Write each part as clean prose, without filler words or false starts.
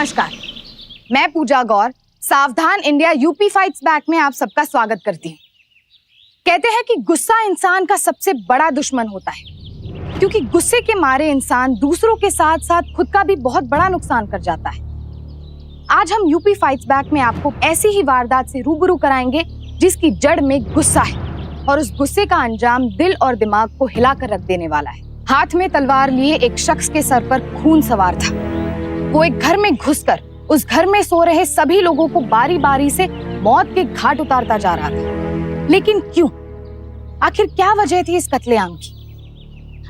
नमस्कार, मैं पूजा गौर सावधान इंडिया यूपी फाइट्स बैक में आप सबका स्वागत करती हूँ। कहते हैं कि गुस्सा इंसान का सबसे बड़ा दुश्मन होता है, क्योंकि गुस्से के मारे इंसान दूसरों के साथ साथ खुद का भी बहुत बड़ा नुकसान कर जाता है। आज हम यूपी फाइट्स बैक में आपको ऐसी ही वारदात से रूबरू कराएंगे जिसकी जड़ में गुस्सा है और उस गुस्से का अंजाम दिल और दिमाग को हिलाकर रख देने वाला है। हाथ में तलवार लिए एक शख्स के सर पर खून सवार था। वो एक घर में घुसकर उस घर में सो रहे सभी लोगों को बारी बारी से मौत के घाट उतारता जा रहा था। लेकिन क्यों? आखिर क्या वजह थी इस कत्लेआम की?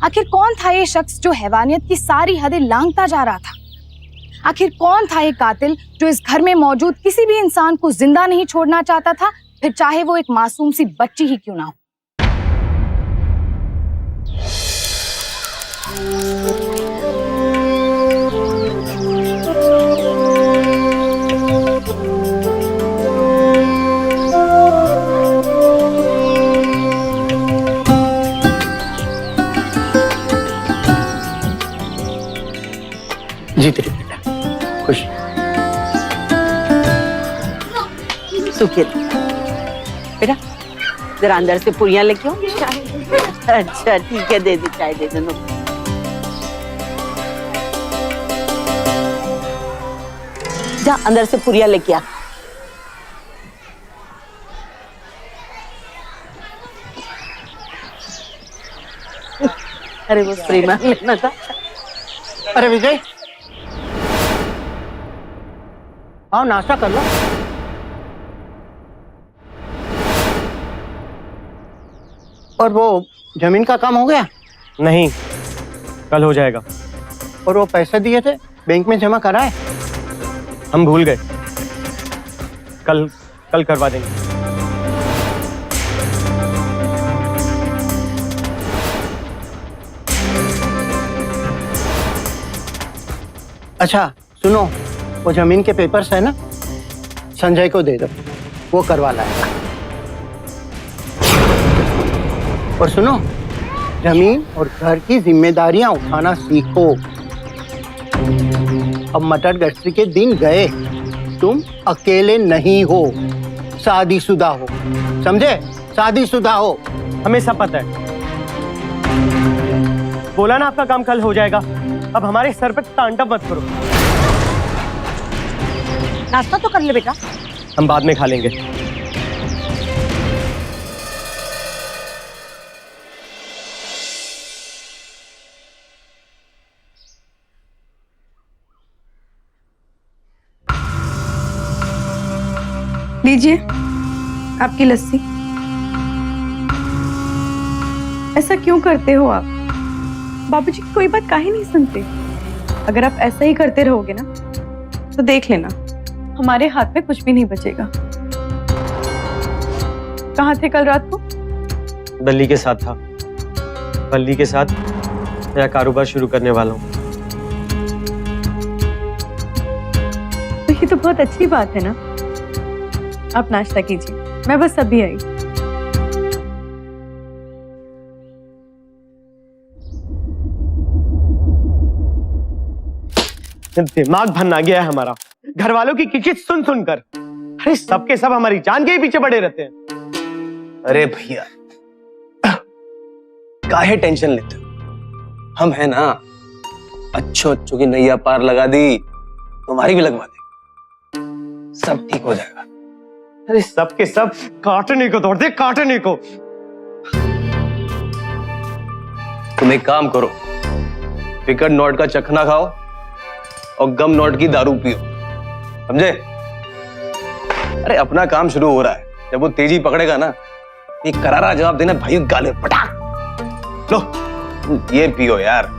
आखिर कौन था ये शख्स जो हैवानियत की सारी हदें लांघता जा रहा था? आखिर कौन था ये कातिल जो इस घर में मौजूद किसी भी इंसान को जिंदा नहीं छोड़ना चाहता था, फिर चाहे वो एक मासूम सी बच्ची ही क्यों ना हो? जी तेरी बेटा खुश सुखी बेटा, जरा अंदर से पुड़ियां लेके आओ। अच्छा ठीक है, दे दी चाय दे दो। जा अंदर से पुड़ियां लेके आ। अरे वो प्रेमा लेना था। अरे विजय, आओ नाश्ता कर लो। और वो जमीन का काम हो गया? नहीं, कल हो जाएगा। और वो पैसे दिए थे बैंक में जमा कराए? हम भूल गए, कल करवा देंगे। अच्छा सुनो, वो जमीन के पेपर्स है ना, संजय को दे दो, वो करवा लाएगा। और सुनो, जमीन और घर की जिम्मेदारियां उठाना सीखो। अब मटर गश्ती के दिन गए, तुम अकेले नहीं हो, शादीशुदा हो, समझे? शादीशुदा हो। हमें सब पता है। बोला ना आपका काम कल हो जाएगा, अब हमारे सर पे तांडव मत करो। नाश्ता तो कर ले बेटा। हम बाद में खा लेंगे। लीजिए आपकी लस्सी। ऐसा क्यों करते हो आप? बाबूजी की कोई बात काहे नहीं सुनते? अगर आप ऐसा ही करते रहोगे ना तो देख लेना, हमारे हाथ में कुछ भी नहीं बचेगा। कहाँ थे कल रात को? बल्ली के साथ था। बल्ली के साथ नया कारोबार शुरू करने वाला हूँ। तो ये तो बहुत अच्छी बात है ना। आप नाश्ता कीजिए, मैं बस अभी आई। दिमाग भन्ना गया है हमारा, घर वालों की किचकिच सुन सुनकर। अरे सबके सब हमारी जान के ही पीछे पड़े रहते हैं। अरे भैया, काहे टेंशन लेते हो? हम है ना, अच्छों की नैया पार लगा दी, तुम्हारी भी लगवा दी, सब ठीक हो जाएगा। अरे सबके सब काटने को दौड़ते, काटने को। तुम एक काम करो, विकट नोट का चखना खाओ और गम नोट की दारू पियो, समझे? अरे अपना काम शुरू हो रहा है, जब वो तेजी पकड़ेगा ना, एक करारा जवाब देना भाई, गाले पटाक। लो ये पियो यार।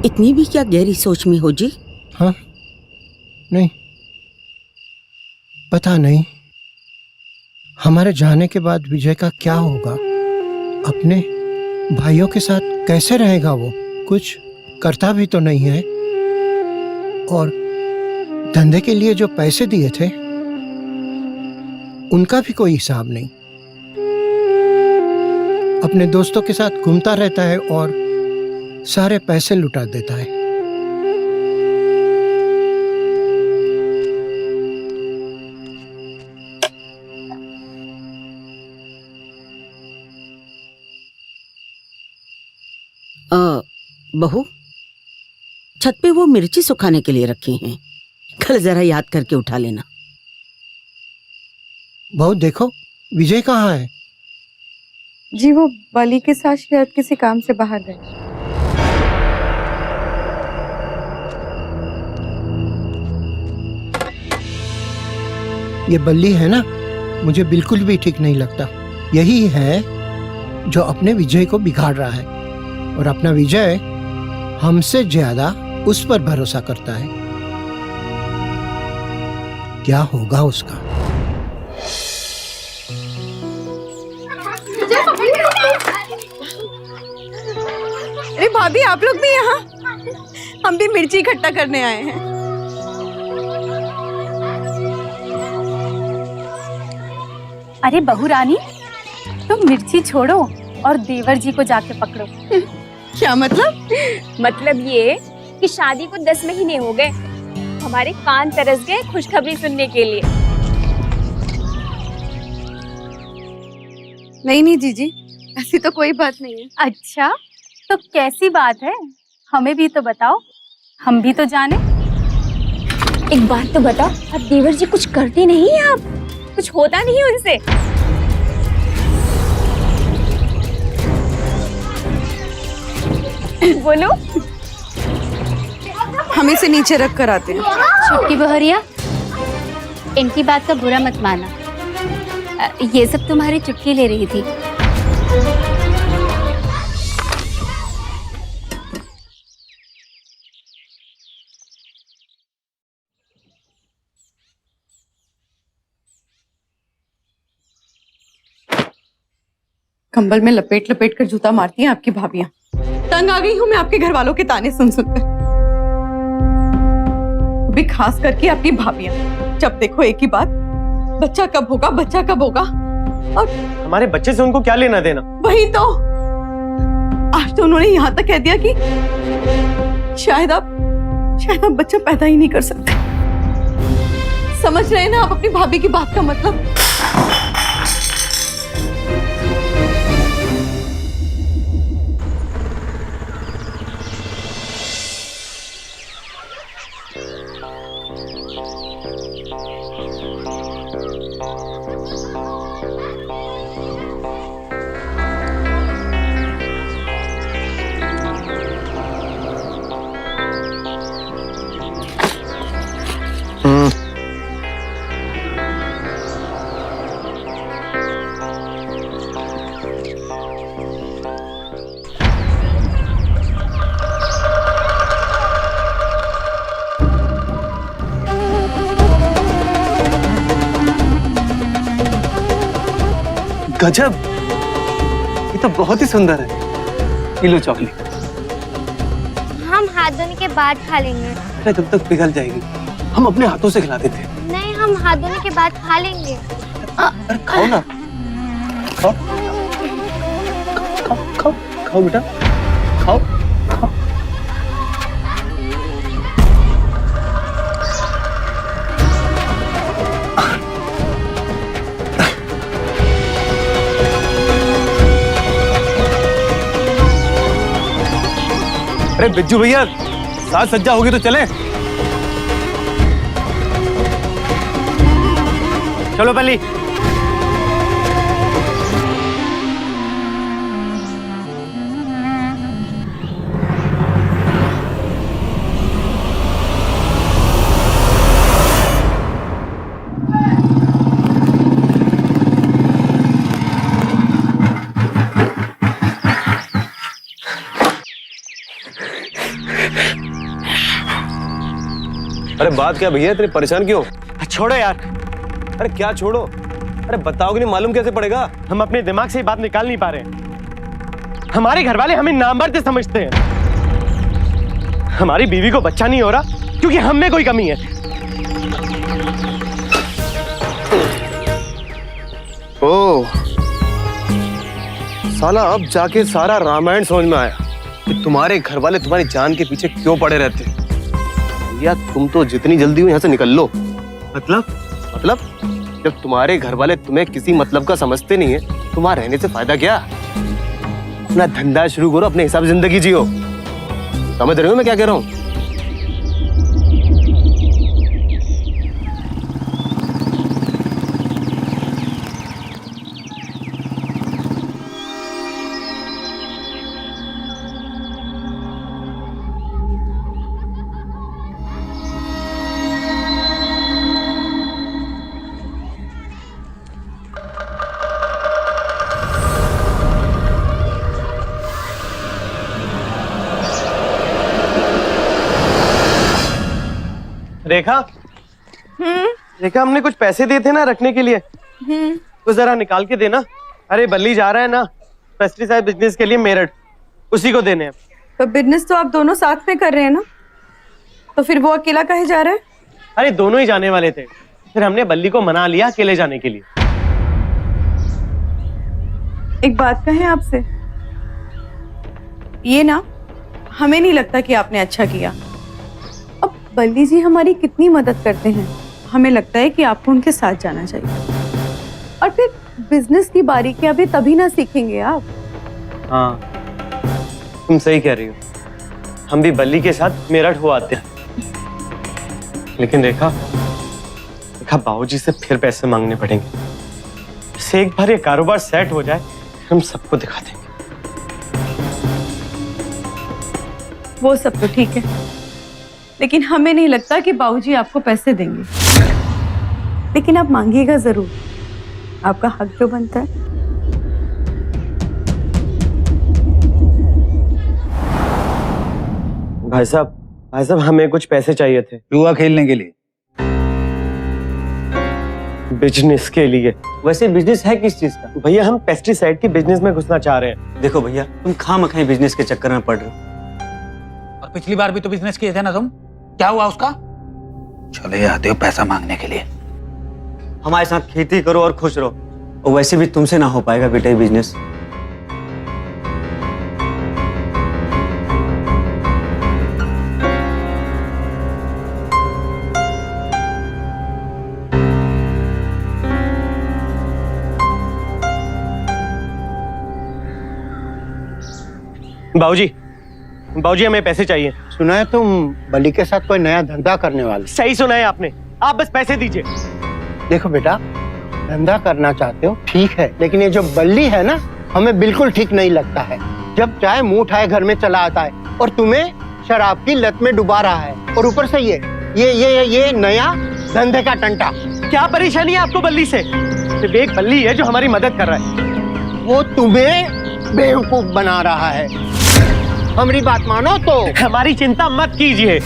इतनी भी क्या गहरी सोच में हो जी? हाँ नहीं, पता नहीं हमारे जाने के बाद विजय का क्या होगा। अपने भाइयों के साथ कैसे रहेगा वो? कुछ करता भी तो नहीं है। और धंधे के लिए जो पैसे दिए थे उनका भी कोई हिसाब नहीं। अपने दोस्तों के साथ घूमता रहता है और सारे पैसे लुटा देता है। बहू, छत पे वो मिर्ची सुखाने के लिए रखी हैं, कल जरा याद करके उठा लेना। बहू देखो, विजय कहाँ है? जी वो बली के साथ शायद किसी काम से बाहर गए। ये बल्ली है ना, मुझे बिल्कुल भी ठीक नहीं लगता। यही है जो अपने विजय को बिगाड़ रहा है, और अपना विजय हमसे ज्यादा उस पर भरोसा करता है। क्या होगा उसका? अरे भाभी, आप लोग भी यहाँ? हम भी मिर्ची इकट्ठा करने आए हैं। अरे बहू रानी, तुम मिर्ची छोड़ो और देवर जी को जाके पकड़ो। क्या मतलब? मतलब ये कि शादी को 10 महीने हो गए, हमारे कान तरस गए खुशखबरी सुनने के लिए। नहीं जीजी, ऐसी तो कोई बात नहीं है। अच्छा, तो कैसी बात है? हमें भी तो बताओ, हम भी तो जाने। एक बात तो बताओ, अब देवर जी कुछ करते नहीं है? आप कुछ होता नहीं उनसे? बोलो। हम इसे नीचे रख कर आते हैं। छुटकी बहरिया, इनकी बात का बुरा मत माना। ये सब तुम्हारी चुटकी ले रही थी। कंबल में लपेट लपेट कर जूता मारती हैं आपकी भाभियां। तंग आ गई हूं मैं आपके घर वालों के ताने सुन सुनकर। भी खास करके आपकी भाभियां, जब देखो एक ही बात, बच्चा कब होगा, बच्चा कब होगा। और हमारे बच्चे से उनको क्या लेना देना? वही तो, आज तो उन्होंने यहाँ तक कह दिया कि शायद आप बच्चा पैदा ही नहीं कर सकते। समझ रहे हैं ना आप अपनी भाभी की बात का मतलब? गजब, ये तो बहुत ही सुंदर है। ये लो चॉकलेट। हम हाथ धोने के बाद खा लेंगे। अरे जब तक पिघल जाएगी, हम अपने हाथों से खिला देते हैं। नहीं, हम हाथ धोने के बाद खा लेंगे। अरे खाओ ना, खाओ खाओ खाओ खाओ बेटा, खाओ खाओ। अरे बिज्जू भैया, साज सज्जा होगी तो चलें। चलो बल्ली। अरे बात क्या भैया, इतने परेशान क्यों? छोड़ो यार। अरे क्या छोड़ो? अरे बताओगे नहीं, मालूम कैसे पड़ेगा? हम अपने दिमाग से ये बात निकाल नहीं पा रहे हैं। हमारे घर वाले हमें नामर्द समझते हैं। हमारी बीवी को बच्चा नहीं हो रहा क्योंकि हम में कोई कमी है। ओह, साला अब जाके सारा रामायण समझ में आया कि तुम्हारे घर वाले तुम्हारी जान के पीछे क्यों पड़े रहते हैं। भैया तुम तो जितनी जल्दी हो यहाँ से निकल लो। मतलब जब तुम्हारे घर वाले तुम्हें किसी मतलब का समझते नहीं है, तुम्हारे रहने से फायदा क्या? अपना धंधा शुरू करो, अपने हिसाब से जिंदगी जियो। समझ रहे हो मैं क्या कह रहा हूँ? रेखा, रेखा हमने कुछ पैसे दिए थे ना रखने के लिए, तो जरा निकाल के देना। अरे बल्ली जा रहा है ना पेस्टिसाइड बिजनेस के लिए मेरठ, उसी को देने हैं। तो बिजनेस तो आप दोनों साथ में कर रहे हैं ना, तो फिर वो अकेला कहे जा रहा है? अरे दोनों ही जाने वाले थे, फिर हमने बल्ली को मना लिया अकेले जाने के लिए। एक बात कहें आपसे, ये ना हमें नहीं लगता कि आपने अच्छा किया। अब बल्ली जी हमारी कितनी मदद करते हैं, हमें लगता है कि आपको उनके साथ जाना चाहिए। और फिर बिजनेस की बारीकियां भी तभी ना सीखेंगे आप। हाँ तुम सही कह रही हो, हम भी बल्ली के साथ मेरठ हो आते हैं। लेकिन रेखा बाबूजी से फिर पैसे मांगने पड़ेंगे। इससे एक बार ये कारोबार सेट हो जाए, हम सबको दिखा देंगे। वो सब तो ठीक है, लेकिन हमें नहीं लगता कि बाबूजी आपको पैसे देंगे। लेकिन आप मांगिएगा जरूर, आपका हक जो बनता है। भाई साहब हमें कुछ पैसे चाहिए थे। जुआ खेलने के लिए? बिजनेस के लिए। वैसे बिजनेस है किस चीज का? भैया हम पेस्टिसाइड के बिजनेस में घुसना चाह रहे हैं। देखो भैया, तुम खामखा बिजनेस के चक्कर में पड़ रहे हो। और पिछली बार भी तो बिजनेस किए थे ना तुम, क्या हुआ उसका? चले आते हो पैसा मांगने के लिए। हमारे साथ खेती करो और खुश रहो। और वैसे भी तुमसे ना हो पाएगा बेटा ये बिजनेस। बाबूजी हमें पैसे चाहिए। सुना है तुम बल्ली के साथ कोई नया धंधा करने वाले? सही सुना है आपने, आप बस पैसे दीजिए। देखो बेटा, धंधा करना चाहते हो ठीक है, लेकिन ये जो बल्ली है ना, हमें बिल्कुल ठीक नहीं लगता है। जब चाहे मुंह उठाए घर में चला आता है और तुम्हें शराब की लत में डुबा रहा है, और ऊपर से ये नया धंधे का टंटा। क्या परेशानी है आपको बल्ली से? सिर्फ एक बल्ली है जो हमारी मदद कर रहा है। वो तुम्हें बेवकूफ बना रहा है। हमारी बात मानो तो। हमारी चिंता मत कीजिए,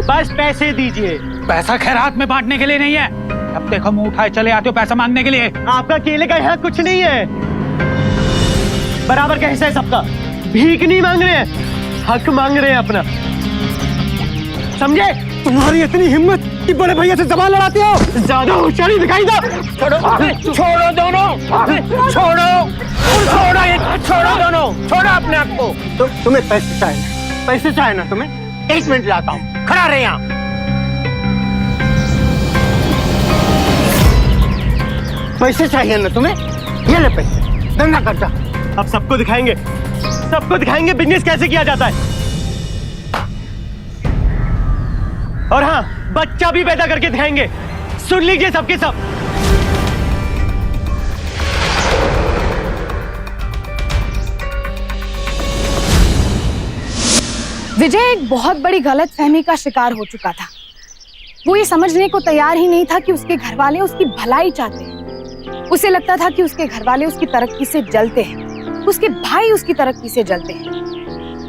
बस पैसे दीजिए। पैसा खैरात में बांटने के लिए नहीं है। अब देखो मुंह उठाए चले आते हो पैसा मांगने के लिए। आपका अकेले का यहाँ कुछ नहीं है, बराबर का हिस्सा है सबका। भीख नहीं मांग रहे हैं, हक मांग रहे हैं अपना, समझे? तुम्हारी इतनी हिम्मत कि बड़े भैया से जबान लड़ाते हो, ज्यादा होशियारी दिखाई दो। छोड़ो दोनों, छोड़ो दोनों, छोड़ो अपने आप को। तुम्हें पैसे चाहिए ना तुम्हें? 1 मिनट लाता हूँ, खड़ा रहे यहाँ। पैसे चाहिए ना तुम्हें? ये ले पैसे, धंधा कर जा। अब सबको दिखाएंगे बिजनेस कैसे किया जाता है। और हाँ, बच्चा भी पैदा करके दिखाएंगे। सुन लीजिए सबके सब। विजय एक बहुत बड़ी गलतफहमी का शिकार हो चुका था। वो ये समझने को तैयार ही नहीं था कि उसके घर वाले उसकी भलाई चाहते हैं। उसे लगता था कि उसके घर वाले उसकी तरक्की से जलते हैं, उसके भाई उसकी तरक्की से जलते हैं।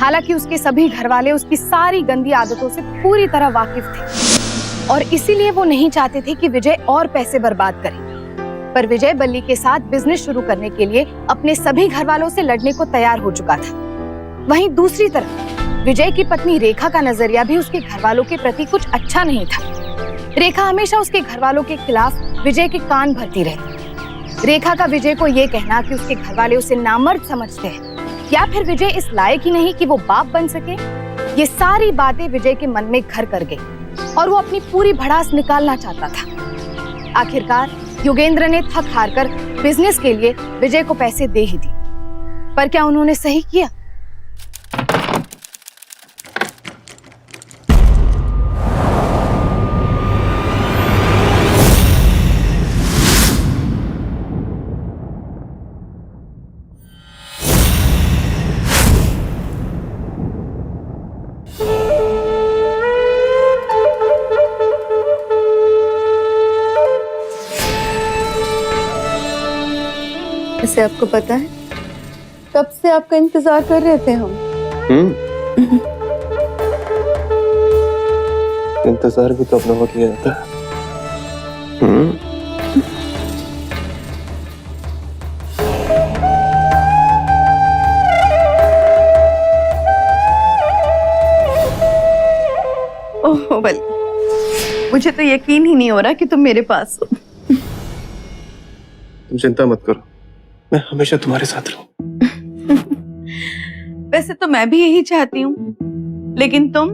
हालांकि उसके सभी घर वाले उसकी सारी गंदी आदतों से पूरी तरह वाकिफ थे, और इसीलिए वो नहीं चाहते थे कि विजय और पैसे बर्बाद करे। पर विजय बल्ली के साथ बिजनेस शुरू करने के लिए अपने सभी घर वालों से लड़ने को तैयार हो चुका था। वहीं दूसरी तरफ विजय की पत्नी रेखा का नजरिया भी उसके घर वालों के प्रति कुछ अच्छा नहीं था। रेखा हमेशा उसके घर वालों के खिलाफ विजय के कान भरती रहती। रेखा का विजय को ये कहना कि उसके घर वाले उसे नामर्द समझते हैं या फिर विजय इस लायक ही नहीं कि वो बाप बन सके, ये सारी बातें विजय के मन में घर कर गई और वो अपनी पूरी भड़ास निकालना चाहता था। आखिरकार योगेंद्र ने थक हार कर बिजनेस के लिए विजय को पैसे दे ही दी, पर क्या उन्होंने सही किया? वैसे आपको पता है कब से आपका इंतजार कर रहे थे हम। इंतजार भी तो अपना हो किया जाता है। ओह बल्ली, मुझे तो यकीन ही नहीं हो रहा कि तुम मेरे पास हो। तुम चिंता मत करो, मैं हमेशा तुम्हारे साथ रहूं। वैसे तो मैं भी यही चाहती हूँ, लेकिन तुम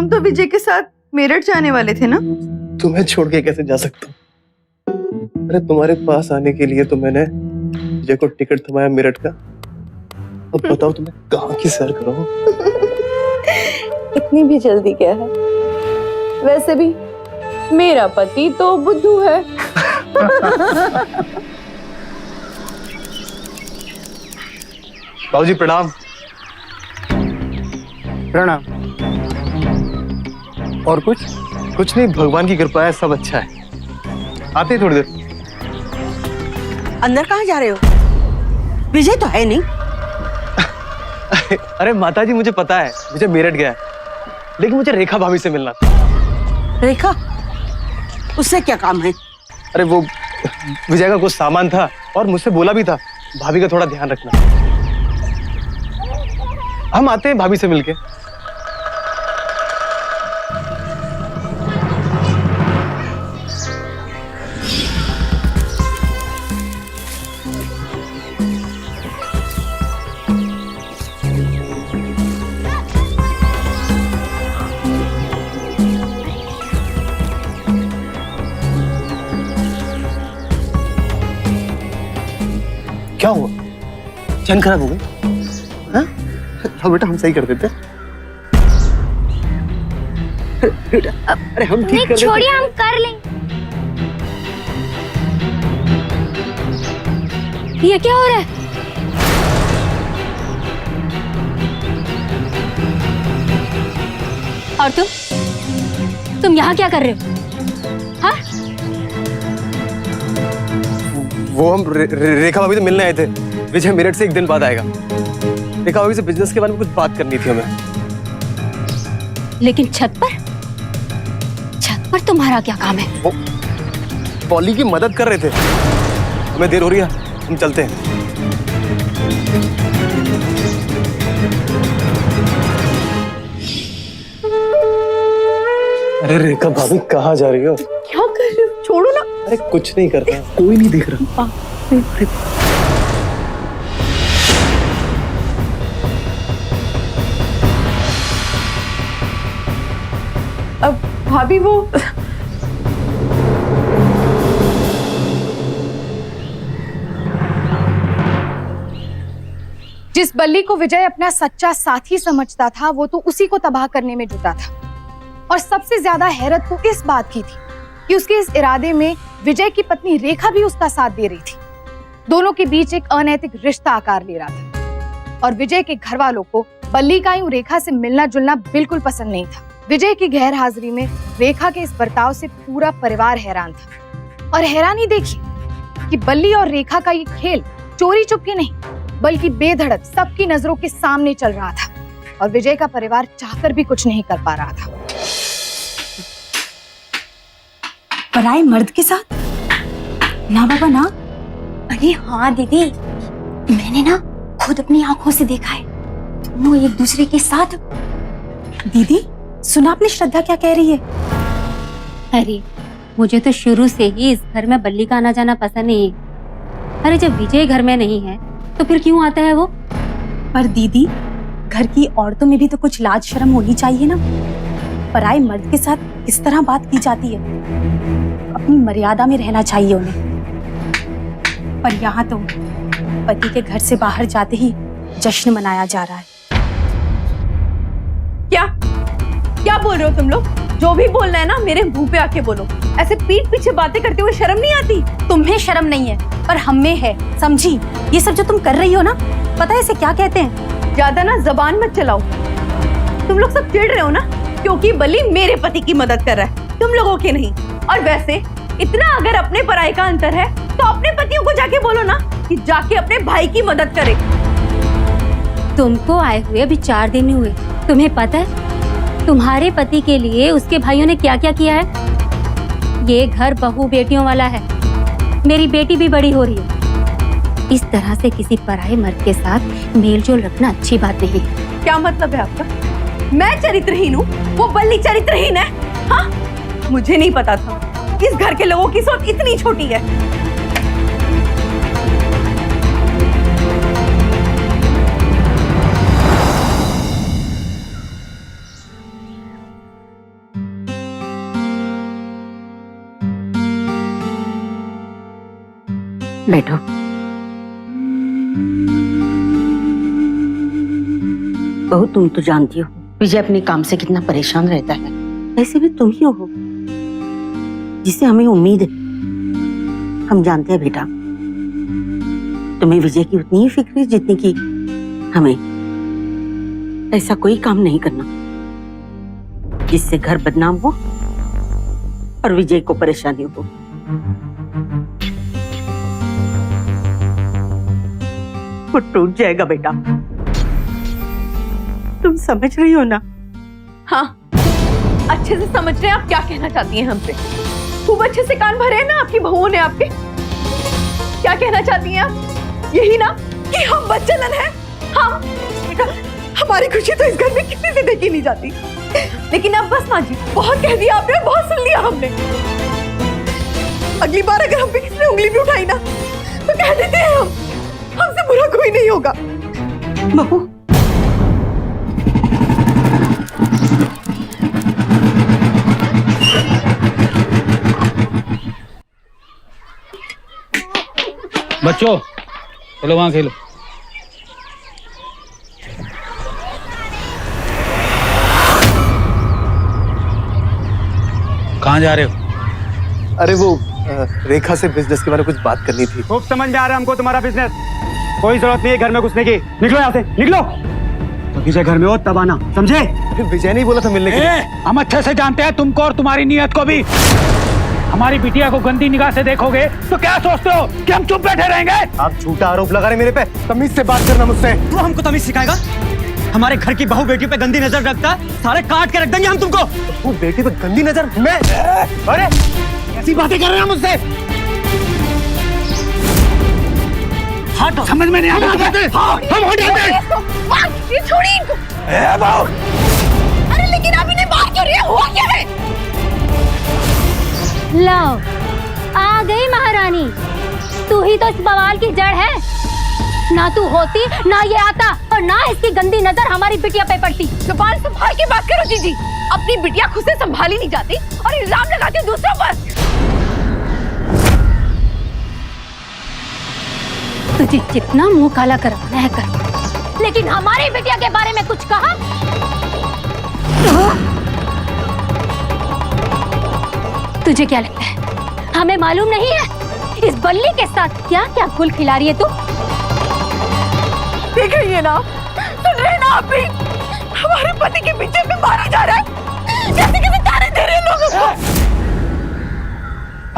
तो विजय के साथ मेरठ जाने वाले थे ना। तुम्हें छोड़ के कैसे जा सकता हूँ? अरे तुम्हारे पास आने के लिए तो मैंने विजय को टिकट थमाया मेरठ का। अब बताओ तुम्हें कहाँ की सैर कराऊं? इतनी भी जल्दी क्या है? वैसे भी मेरा पति तो बुद्धू है। बाबूजी प्रणाम। प्रणाम। और कुछ नहीं, भगवान की कृपा है, सब अच्छा है। आते ही थोड़ी देर। अंदर कहाँ जा रहे हो? विजय तो है नहीं। अरे माताजी मुझे पता है विजय मेरठ गया है, लेकिन मुझे रेखा भाभी से मिलना था। रेखा? उससे क्या काम है? अरे वो विजय का कुछ सामान था और मुझसे बोला भी था भाभी का थोड़ा ध्यान रखना। हम आते हैं भाभी से मिलके। क्या हुआ? चैन खराब हो गई? हाँ? हाँ बेटा, हम सही कर देते। अरे हम ठीक कर देते। छोड़िए, हम कर लेंगे। ये क्या हो रहा है? और तुम यहाँ क्या कर रहे हो? हाँ? वो हम रेखा भाभी से मिलने आए थे। विजय मेरठ से एक दिन बाद आएगा। रेखा भाभी से बिजनेस के बारे में कुछ बात करनी थी हमें। लेकिन छत पर तुम्हारा क्या काम है? वो पॉली की मदद कर रहे थे। हमें देर हो रही है, हम चलते हैं। अरे रेखा भाभी कहाँ जा रही हो? क्या कर रहे हो? छोड़ो ना। अरे कुछ नहीं कर रहा, कोई नहीं देख रहा। अब भाभी वो जिस बल्ली को विजय अपना सच्चा साथी समझता था, वो तो उसी को तबाह करने में जुटा था। और सबसे ज्यादा हैरत तो इस बात की थी कि उसके इस इरादे में विजय की पत्नी रेखा भी उसका साथ दे रही थी। दोनों के बीच एक अनैतिक रिश्ता आकार ले रहा था और विजय के घर वालों को बल्ली का यूं रेखा से मिलना जुलना बिल्कुल पसंद नहीं था। विजय की गैर हाजिरी में रेखा के इस बर्ताव से पूरा परिवार हैरान था। और हैरानी देखिए कि बल्ली और रेखा का ये खेल चोरी चुपके नहीं, बल्कि बेधड़क सबकी नजरों के सामने चल रहा था और विजय का परिवार चाहकर भी कुछ नहीं कर पा रहा था। पराये मर्द के साथ? ना बाबा ना। अरे हाँ दीदी, मैंने ना खुद अपनी आंखों से देखा है, दोनों एक दूसरे के साथ। दीदी सुना आपने श्रद्धा क्या कह रही है? अरे मुझे तो शुरू से ही इस घर में बल्ली का आना जाना पसंद नहीं है। अरे जब विजय घर में नहीं है तो फिर क्यों आता है वो? पर दीदी, घर की औरतों में भी तो कुछ लाज शर्म होनी चाहिए ना। पराए मर्द के साथ किस तरह बात की जाती है? अपनी मर्यादा में रहना चाहिए उन्हें। पर यहाँ तो पति के घर से बाहर जाते ही जश्न मनाया जा रहा है। क्या क्या बोल रहे हो तुम लोग? जो भी बोलना है ना मेरे मुंह पे आके बोलो। ऐसे पीठ पीछे बातें करते हुए शर्म नहीं आती? तुम्हें शर्म नहीं है पर हमें है, समझी? ये सब जो तुम कर रही हो ना, पता है इसे क्या कहते हैं? ज्यादा ना जबान मत चलाओ। तुम लोग सब चिढ़ रहे हो ना क्योंकि बल्ली मेरे पति की मदद कर रहा है, तुम लोगों की नहीं। और वैसे इतना अगर अपने पराये का अंतर है तो अपने पतियों को जाके बोलो ना कि जाके अपने भाई की मदद करे। तुमको आए हुए अभी 4 दिन ही हुए। तुम्हें पता है तुम्हारे पति के लिए उसके भाइयों ने क्या क्या किया है? ये घर बहू बेटियों वाला है। मेरी बेटी भी बड़ी हो रही है। इस तरह से किसी पराये मर्द के साथ मेलजोल रखना अच्छी बात नहीं है। क्या मतलब है आपका? मैं चरित्रहीन हूँ, वो बल्ली चरित्रहीन है? हाँ, मुझे नहीं पता था इस घर के लोगों की सोच इतनी छोटी है। बैठो। बहू, तुम तो जानती हो विजय अपने काम से कितना परेशान रहता है। ऐसे भी तुम ही हो जिससे हमें उम्मीद है। हम जानते हैं बेटा, तुम्हें विजय की उतनी ही फिक्र है जितनी की हमें। ऐसा कोई काम नहीं करना जिससे घर बदनाम हो और विजय को परेशानी हो। वो टूट जाएगा बेटा, तुम समझ रही हो ना? हाँ, अच्छे से समझ रहे हैं आप क्या कहना चाहती हैं हमसे। खूब अच्छे से कान भरे हैं ना आपकी बहुओं ने आपके। क्या कहना चाहती हैं आप? यही ना कि हम बच्चलन हैं। हम हमारी खुशी तो इस घर में किसी से देखी नहीं जाती। लेकिन अब बस माँ जी, बहुत कह दिया आपने, बहुत सुन लिया हमने। अगली बार अगर हम पे किसी ने उंगली भी उठाई ना तो कह देते हैं हम, हमसे बुरा कोई नहीं होगा। बहू, बच्चों चलो वहां खेलो। कहाँ जा रहे हो? अरे वो रेखा से बिजनेस के बारे में कुछ बात करनी थी। खूब समझ में आ रहा है हमको तुम्हारा बिजनेस। कोई जरूरत नहीं है घर में घुसने की। निकलो यहाँ से, निकलो। तो विजय घर में हो तब आना, समझे? फिर विजय नहीं बोला था मिलने के लिए? हम अच्छे से जानते हैं तुमको और तुम्हारी नीयत को भी। हमारी बिटिया को गंदी निगाह से देखोगे तो क्या सोचते हो कि हम चुप बैठे रहेंगे? आप झूठा आरोप लगा रहे मेरे पे। तमीज से बात करना मुझसे। तू हमको तमीज सिखाएगा? हमारे घर की बहू बेटी पे गंदी नजर रखता, सारे काट के रख देंगे हम तुमको। तू बेटी पे गंदी नजर? मैं? अरे ऐसी बातें कर रहे हैं मुझसे? हाँ, समझ में नहीं आ रहा। हम हो जाते। ये छोड़िए इनको। अरे लेकिन आप इन्हें मार क्यों रही है? हुआ क्या है? लाओ, आ गई महारानी। तू ही तो इस बवाल की जड़ है। ना तू होती, ना ये आता, और ना इसकी गंदी नजर हमारी बिटिया पे पड़ती। जुबान संभाल के बात करो जीजी। अपनी बिटिया खुद से संभाली नहीं जाती और इल्जाम लगाती हो दूसरों पर। तुझे जितना मुंह काला करवाना है कर, लेकिन हमारी बिटिया के बारे में कुछ कहा तुझे क्या लगता है हमें मालूम नहीं है इस बल्ली के साथ क्या क्या गुल खिला रही है तू? देख रही है ना, सुन रहे ना आप भी? हमारे पति के पीछे पे मारा जा रहा है, जैसे किसी ताने दे रहे हैं लोगों को।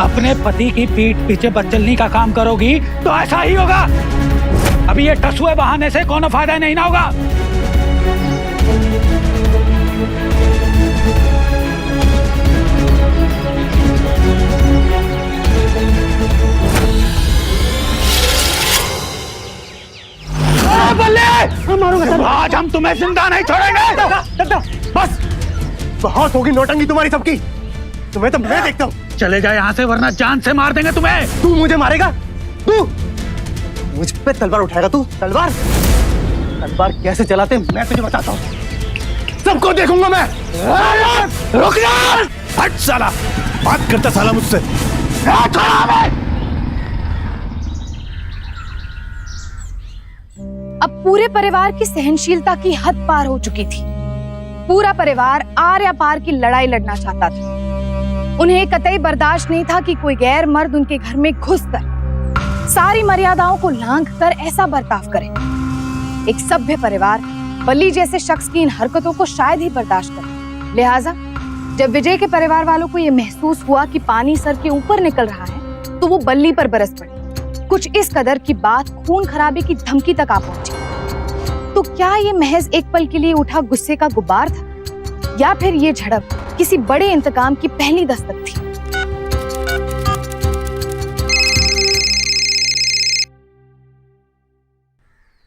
अपने पति की पीठ पीछे बदचलनी का काम करोगी तो ऐसा ही होगा। अभी ये टसुए बहाने से कोनो फायदा नहीं ना होगा। आज हम तुम्हें जिंदा नहीं छोड़ेंगे। बस बहुत होगी नौटंकी तुम्हारी सबकी। तुम्हें तो मैं देखता हूँ। चले जाए यहाँ से वरना जान से मार देंगे तुम्हें। तू मुझे मारेगा? तू मुझ पे तलवार उठाएगा? तू तलवार तलवार कैसे चलाते हैं मैं तुझे बताता हूँ, सबको देखूंगा मैं। रुक जा, हट साला, बात करता साला मुझसे। अब पूरे परिवार की सहनशीलता की हद पार हो चुकी थी। पूरा परिवार आर या पार की लड़ाई लड़ना चाहता था। उन्हें कतई बर्दाश्त नहीं था कि कोई गैर मर्द उनके घर में घुसकर सारी मर्यादाओं को लांघ कर ऐसा बर्ताव करे। एक सभ्य परिवार बल्ली जैसे शख्स की इन हरकतों को शायद ही बर्दाश्त करे। लिहाजा जब विजय के परिवार वालों को यह महसूस हुआ कि पानी सर के ऊपर निकल रहा है तो वो बल्ली पर बरस पड़े। कुछ इस कदर की बात खून खराबे की धमकी तक आ पहुंची। तो क्या ये महज एक पल के लिए उठा गुस्से का गुबार था या फिर ये झड़प किसी बड़े इंतकाम की पहली दस्तक थी?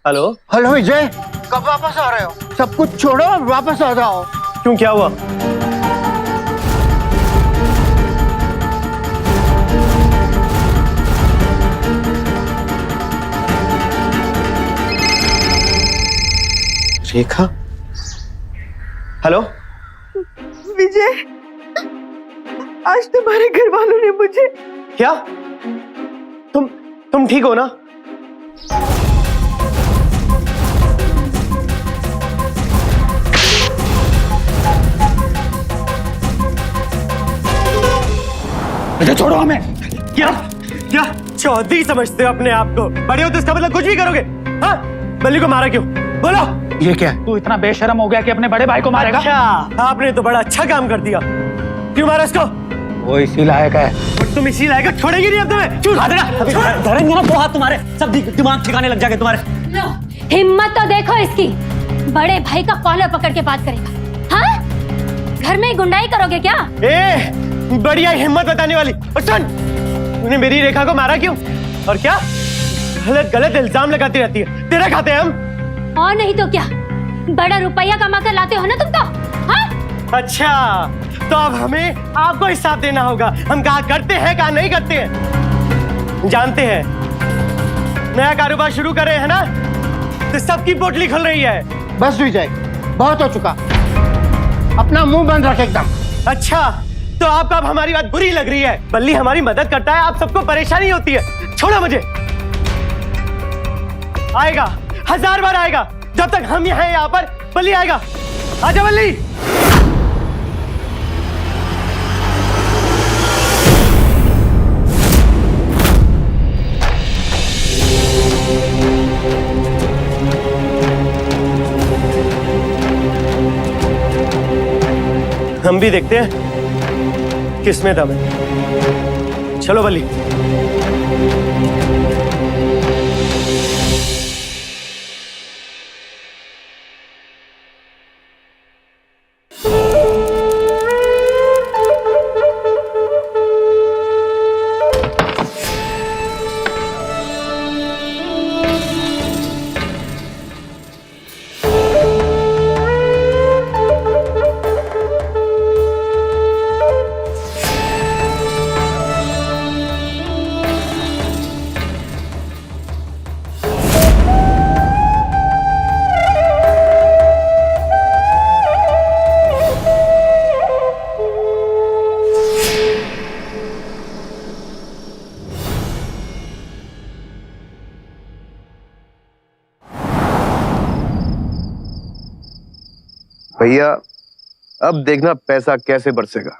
हेलो हेलो विजय, कब वापस आ रहे हो? सब कुछ छोड़ो और वापस आ जाओ। क्यों, क्या हुआ? रेखा? हेलो विजय, आज तुम्हारे घर वालों ने मुझे। क्या? तुम ठीक हो ना? मुझे छोड़ो हमें। क्या क्या चौधरी समझते हो अपने आप को? बड़े हो तो इसका मतलब कुछ भी करोगे? हाँ, बल्ली को मारा क्यों? बोलो। ये क्या है? तू इतना बेशरम हो गया कि अपने बड़े भाई को मारेगा? अच्छा, आपने तो बड़ा अच्छा काम कर दिया। क्यों मारा इसको? वो इसी लायक है। और तुम इसी लायक छोड़ेगी नहीं अब तुम्हें। धरेंगे ना दो हाथ तुम्हारे, सब दिमाग ठिकाने लग जाएंगे तुम्हारे। हिम्मत तो देखो इसकी, बड़े भाई का कॉलर पकड़ के बात करेगा। हाँ, घर में गुंडाई करोगे क्या? ए, बढ़िया हिम्मत बताने वाली। और सुन, तूने मेरी रेखा को मारा क्यों? और क्या गलत गलत इल्जाम लगाती रहती है? तेरा खाते हैं हम। और नहीं तो क्या, बड़ा रुपया कमा कर लाते हो ना तुम तो। हाँ? अच्छा, तो अब हमें आपको हिसाब देना होगा। हम कहा करते हैं, कहा नहीं करते हैं। जानते हैं नया कारोबार शुरू कर रहे हैं ना, तो सबकी पोटली खुल रही है। बस विजय, बहुत हो चुका, अपना मुंह बंद रख एकदम। अच्छा, तो आपको अब हमारी बात बुरी लग रही है? बल्ली हमारी मदद करता है, आप सबको परेशानी होती है। छोड़ो मुझे। आएगा, 1000 बार आएगा। जब तक हम यहाँ पर बल्ली आएगा। आजा बल्ली। हम भी देखते हैं किसमें दम है। चलो बल्ली। भैया, अब देखना पैसा कैसे बरसेगा।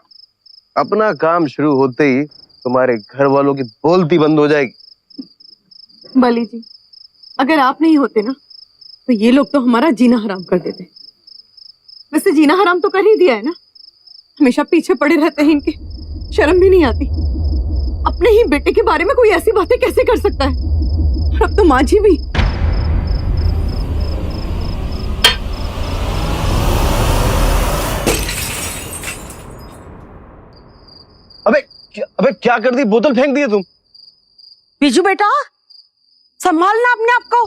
अपना काम शुरू होते ही तुम्हारे घर वालों की बोलती बंद हो जाएगी। बली जी, अगर आप नहीं होते ना तो ये लोग तो हमारा जीना हराम कर देते। वैसे जीना हराम तो कर ही दिया है ना, हमेशा पीछे पड़े रहते हैं इनके, शर्म भी नहीं आती। अपने ही बेटे के बारे में कोई ऐसी बातें कैसे कर सकता है? अब तो माँ जी भी। अबे क्या कर दी? बोतल फेंक दी तुम। बिजू बेटा, संभालना अपने आप को,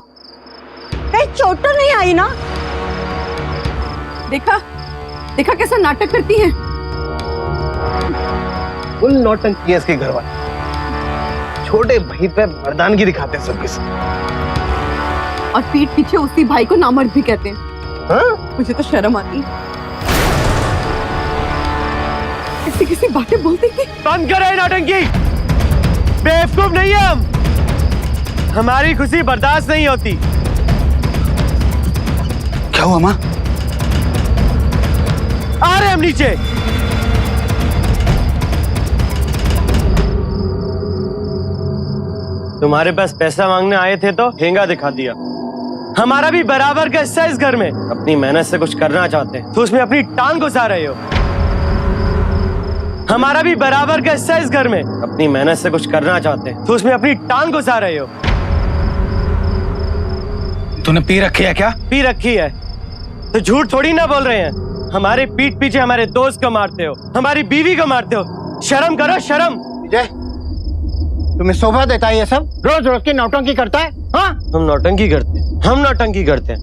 कहीं चोट तो नहीं आई ना? देखा देखा कैसा नाटक करती है। फुल नौटंकी है इसके घर वाले। छोटे भाई पे मर्दानगी दिखाते हैं सबके साथ। और पीठ पीछे उसी भाई को नामर्द भी कहते हैं। हाँ? मुझे तो शर्म आती है किसी किसी बातें बोलते कि बंद करें नौटंकी। बेवकूफ नहीं है हम, हमारी खुशी बर्दाश्त नहीं होती। क्या हुआ माँ? आ रहे हम नीचे। तुम्हारे पास पैसा मांगने आए थे तो ठेंगा दिखा दिया। हमारा भी बराबर का हिस्सा इस घर में। अपनी मेहनत से कुछ करना चाहते हैं तो उसमें अपनी टांग घुसा रहे हो। हमारा भी बराबर का हिस्सा इस घर में। अपनी मेहनत से कुछ करना चाहते हैं तो उसमें अपनी टांग घुसा रहे हो। तूने पी रखी है क्या? पी रखी है तो झूठ थोड़ी ना बोल रहे हैं। हमारे पीठ पीछे हमारे दोस्त को मारते हो, हमारी बीवी को मारते हो। शर्म करो शर्म। विजय, तुम्हें शोभा देता है ये सब? रोज रोज की नौटंकी करता है। हाँ, हम नौटंकी करते हैं, हम नौटंकी करते हैं।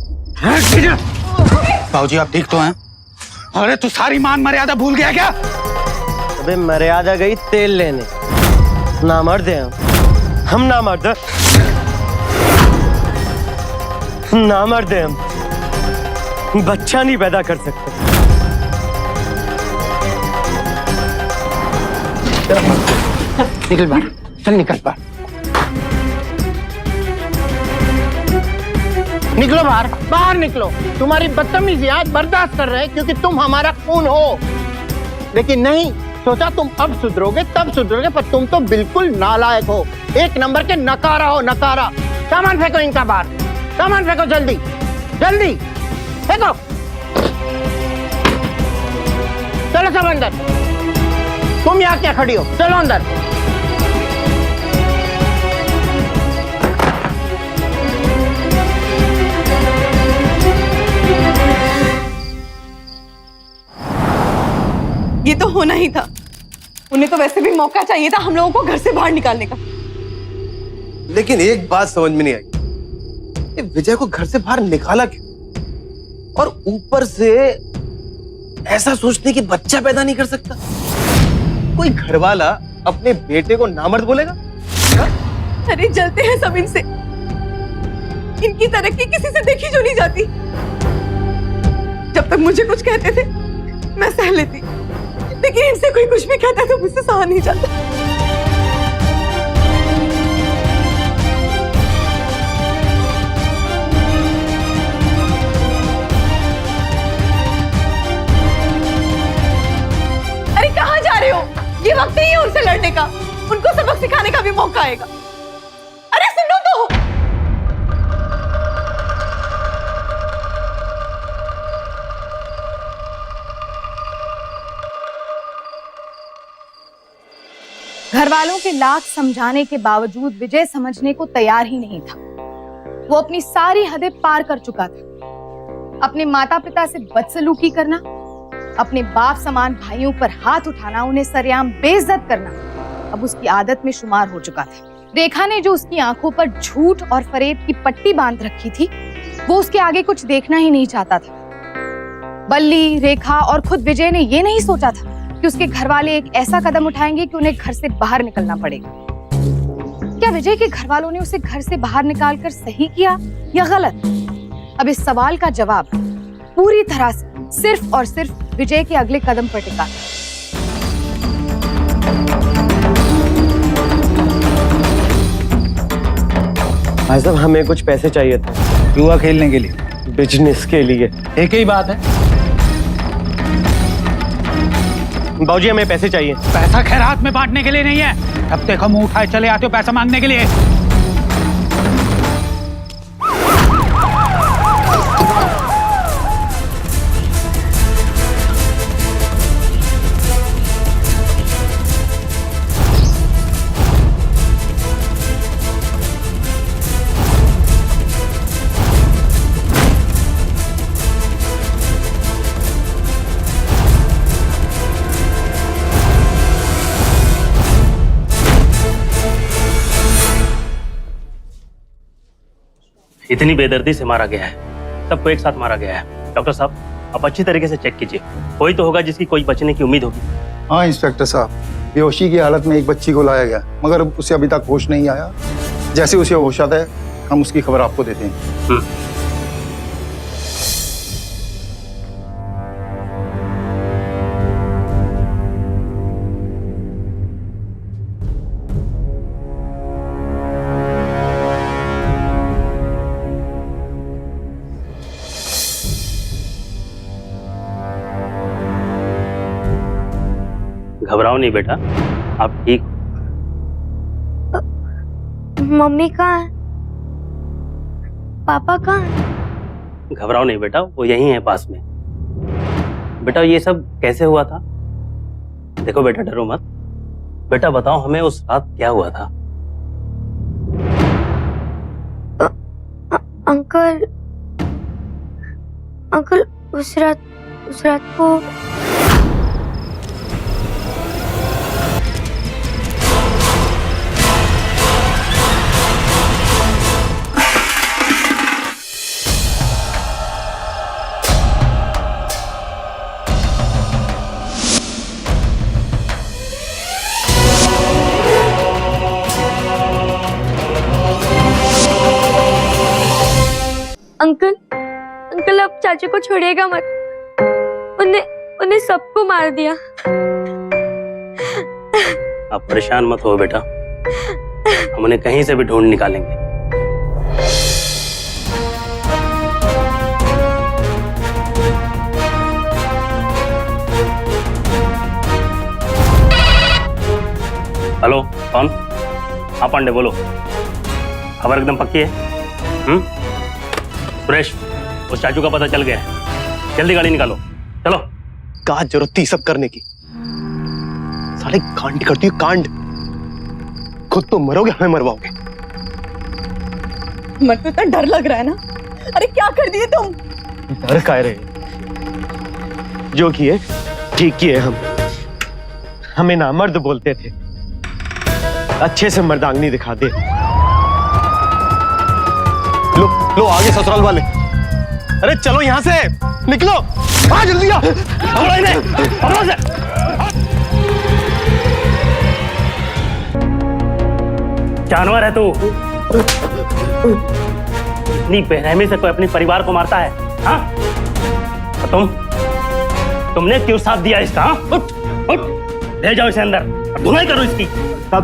बाबूजी आप ठीक तो हैं? अरे तू सारी मान मर्यादा भूल गया क्या? अबे मर्यादा गई तेल लेने। नामर्द हैं हम नामर्द। नामर्द हैं हम, बच्चा नहीं पैदा कर सकते। निकल बाहर, चल निकल बाहर। निकलो बाहर, बाहर निकलो। तुम्हारी बदतमीजी आज बर्दाश्त कर रहे हैं क्योंकि तुम हमारा खून हो। लेकिन नहीं, सोचा तुम अब सुधरोगे तब सुधरोगे, पर तुम तो बिल्कुल नालायक हो। एक नंबर के नकारा हो, नकारा। सामान फेंको इनका बाहर, सामान फेंको जल्दी जल्दी फेंको। चलो सब अंदर। तुम यहाँ क्या खड़ी हो? चलो अंदर। ये तो होना ही था। उन्हें तो वैसे भी मौका चाहिए था हम लोगों को घर से बाहर निकालने का। लेकिन एक बात समझ में नहीं आई, ये विजय को घर से बाहर निकाला क्यों? और ऊपर से ऐसा सोचने कि बच्चा पैदा नहीं कर सकता। कोई घरवाला अपने बेटे को नामर्द बोलेगा? अरे जलते हैं सब इनसे। इनकी तरक्की किसी से देखी जो नहीं जाती। जब तक मुझे कुछ कहते थे मैं सह लेती, लेकिन इनसे कोई कुछ भी कहता तो मुझसे सहा नहीं जाता। अरे कहाँ जा रहे हो? ये वक्त नहीं है उनसे लड़ने का। उनको सबक सिखाने का भी मौका आएगा। अरे सुनो तो। घर वालों के लाख समझाने के बावजूद विजय समझने को तैयार ही नहीं था। वो अपनी सारी हदें पार कर चुका था। अपने माता पिता से बदसलूकी करना, अपने बाप समान भाइयों पर हाथ उठाना, उन्हें सरेआम बेइज्जत करना अब उसकी आदत में शुमार हो चुका था। रेखा ने जो उसकी आंखों पर झूठ और फरेब की पट्टी बांध रखी थी, वो उसके आगे कुछ देखना ही नहीं चाहता था। बल्ली, रेखा और खुद विजय ने ये नहीं सोचा था कि उसके घर वाले एक ऐसा कदम उठाएंगे कि उन्हें घर से बाहर निकलना पड़ेगा। क्या विजय के घर वालों ने उसे घर से बाहर निकालकर सही किया या गलत? अब इस सवाल का जवाब पूरी तरह से सिर्फ और सिर्फ विजय के अगले कदम पर टिका था। भाई साहब हमें कुछ पैसे चाहिए थे। जुआ खेलने के लिए? बिजनेस के लिए। एक ही बात है। बाबूजी हमें पैसे चाहिए। पैसा खैरात में बांटने के लिए नहीं है। अब देखो मुंह उठाए चले आते हो पैसा मांगने के लिए। इतनी बेदर्दी से मारा गया है, सबको एक साथ मारा गया है। डॉक्टर साहब आप अच्छी तरीके से चेक कीजिए, कोई तो होगा जिसकी कोई बचने की उम्मीद होगी। हाँ इंस्पेक्टर साहब, बेहोशी की हालत में एक बच्ची को लाया गया, मगर उसे अभी तक होश नहीं आया। जैसे उसे होश आता है हम उसकी खबर आपको देते हैं। घबराओ नहीं बेटा, आप ठीक हो। मम्मी कहाँ है? पापा कहाँ है? घबराओ नहीं बेटा, वो यहीं है पास में। बेटा ये सब कैसे हुआ था? देखो बेटा डरो मत। बेटा बताओ हमें उस रात क्या हुआ था? अंकल अंकल उस रात को अंकल अब चाचू को छोड़िएगा मत। उन्हें सबको मार दिया। आप परेशान मत हो बेटा, हम उन्हें कहीं से भी ढूंढ निकालेंगे। हेलो कौन? हाँ पांडे बोलो, खबर एकदम पक्की है? सुरेश उस चाचू का पता चल गया है, जल्दी गाड़ी निकालो, चलो। क्या जरूरत थी सब करने की? साले कांड करती हो कांड, खुद तो मरोगे हमें मरवाओगे। मेरे को इतना डर लग रहा है ना। अरे क्या कर दिए तुम? डर कह रहे, जो किए ठीक किए। हमें नामर्द बोलते थे, अच्छे से मर्दांगनी दिखा दे। लो आगे ससुराल वाले, अरे चलो यहाँ से निकलो, आ जल्दी आ। जानवर है तू, इतनी बेरहमी से कोई अपने परिवार को मारता है? हाँ? तुमने क्यों साथ दिया इसका? उठ उठ, ले जाओ इसे अंदर, धुलाई करो इसकी। सब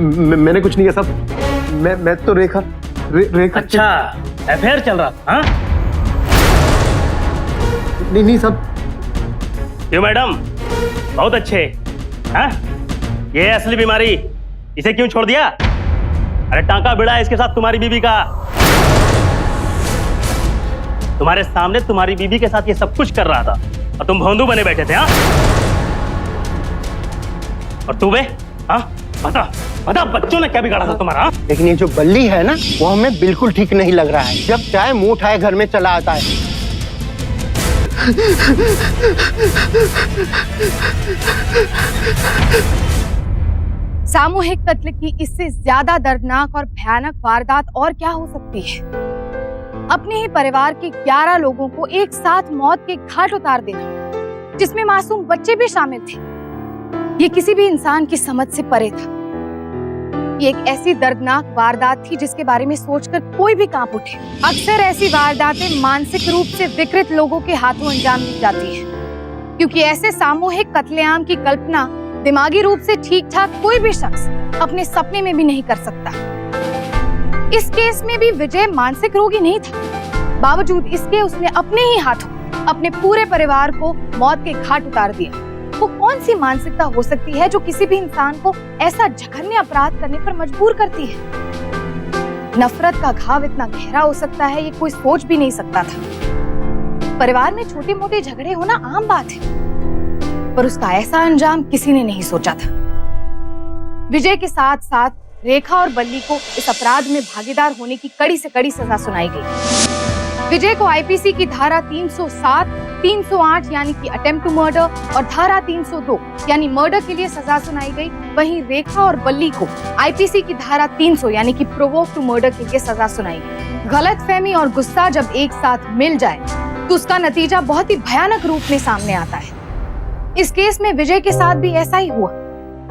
मैंने कुछ नहीं किया सब, मैं तो रेखा। अच्छा अफेयर चल रहा था? हाँ? नहीं सब। क्यों मैडम, बहुत अच्छे। हाँ? ये है असली बीमारी, इसे क्यों छोड़ दिया? अरे टांका भिड़ा है इसके साथ तुम्हारी बीबी का। तुम्हारे सामने तुम्हारी बीबी के साथ ये सब कुछ कर रहा था और तुम भोंदू बने बैठे थे। हाँ? और तू बे, हाँ? बता बच्चों ने क्या बिगाड़ा था तुम्हारा? लेकिन ये जो बल्ली है ना, वो हमें बिल्कुल ठीक नहीं लग रहा है। जब चाहे मुंह उठाए घर में चला आता है। सामूहिक कत्ल की इससे ज्यादा दर्दनाक और भयानक वारदात और क्या हो सकती है? अपने ही परिवार के 11 लोगों को एक साथ मौत के घाट उतार देना, जिसमें मासूम बच्चे भी शामिल थे, ये किसी भी इंसान की समझ से परे था। ये एक ऐसी दर्दनाक वारदात थी जिसके बारे में सोचकर कोई भी कांप उठे। अक्सर ऐसी वारदातें मानसिक रूप से विकृत लोगों के हाथों अंजाम दी जाती है, क्योंकि ऐसे सामूहिक कत्लेआम की कल्पना दिमागी रूप से ठीक ठाक कोई भी शख्स अपने सपने में भी नहीं कर सकता। इस केस में भी विजय मानसिक रोगी नहीं था, बावजूद इसके उसने अपने ही हाथों अपने पूरे परिवार को मौत के घाट उतार दिया। वो कौन सी मानसिकता हो सकती है जो किसी भी इंसान को ऐसा जघन्य अपराध करने पर मजबूर करती है? नफरत का घाव इतना गहरा हो सकता है, ये कोई सोच भी नहीं सकता था। परिवार में छोटे मोटे झगड़े होना आम बात है, पर उसका ऐसा अंजाम किसी ने नहीं सोचा था। विजय के साथ साथ रेखा और बल्ली को इस अपराध में भागीदार होने की कड़ी से कड़ी सजा सुनाई गई। विजय को आईपीसी की धारा 307, 308 यानी कि अटेम्प्ट टू मर्डर और धारा 302 यानी मर्डर के लिए सजा सुनाई गई। वहीं रेखा और बल्ली को आईपीसी की धारा 300 यानी कि प्रोवोक टू मर्डर के लिए सजा सुनाई गई। गलतफहमी और गुस्सा जब एक साथ मिल जाए तो उसका नतीजा बहुत ही भयानक रूप में सामने आता है। इस केस में विजय के साथ भी ऐसा ही हुआ।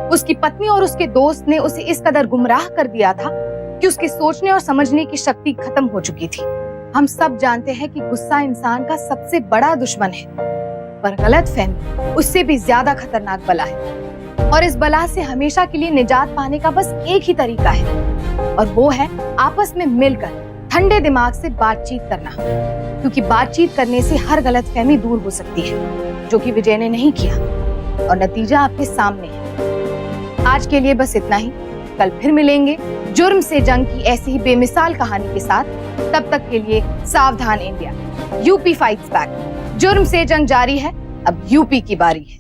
उसकी पत्नी और उसके दोस्त ने उसे इस कदर गुमराह कर दिया था कि उसके सोचने और समझने की शक्ति खत्म हो चुकी थी। हम सब जानते हैं कि गुस्सा इंसान का सबसे बड़ा दुश्मन है, पर गलतफहमी उससे भी ज्यादा खतरनाक बला है। और इस बला से हमेशा के लिए निजात पाने का बस एक ही तरीका है, और वो है आपस में मिलकर ठंडे दिमाग से बातचीत करना, क्योंकि बातचीत करने से हर गलतफहमी दूर हो सकती है, जो कि विजय ने नहीं किया और नतीजा आपके सामने है। आज के लिए बस इतना ही। कल फिर मिलेंगे जुर्म से जंग की ऐसी ही बेमिसाल कहानी के साथ। तब तक के लिए सावधान इंडिया, यूपी फाइट्स बैक। जुर्म से जंग जारी है, अब यूपी की बारी है।